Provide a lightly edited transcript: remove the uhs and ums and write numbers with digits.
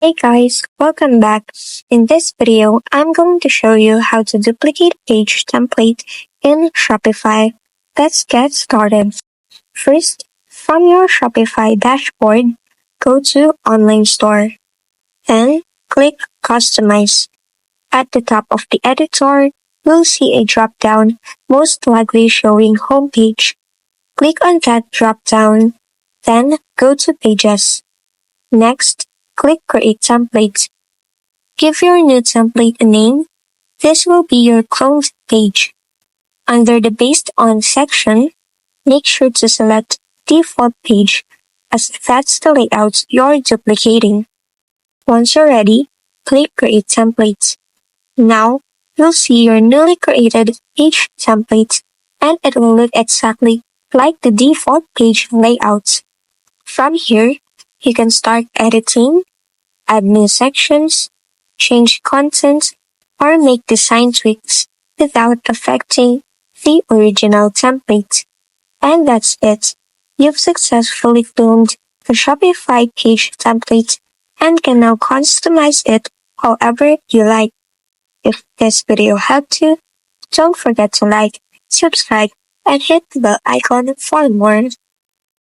Hey guys, welcome back. In this video, I'm going to show you how to duplicate page template in Shopify. Let's get started. First, from your Shopify dashboard, go to Online Store. Then, click Customize. At the top of the editor, you'll see a drop-down, most likely showing Homepage. Click on that drop-down. Then, go to Pages. Next, click Create Template. Give your new template a name. This will be your cloned page. Under the Based On section, make sure to select Default Page, as that's the layout you're duplicating. Once you're ready, click Create Template. Now, you'll see your newly created page template, and it will look exactly like the default page layout. From here, you can start editing, add new sections, change content, or make design tweaks without affecting the original template. And that's it. You've successfully cloned the Shopify page template and can now customize it however you like. If this video helped you, don't forget to like, subscribe, and hit the bell icon for more.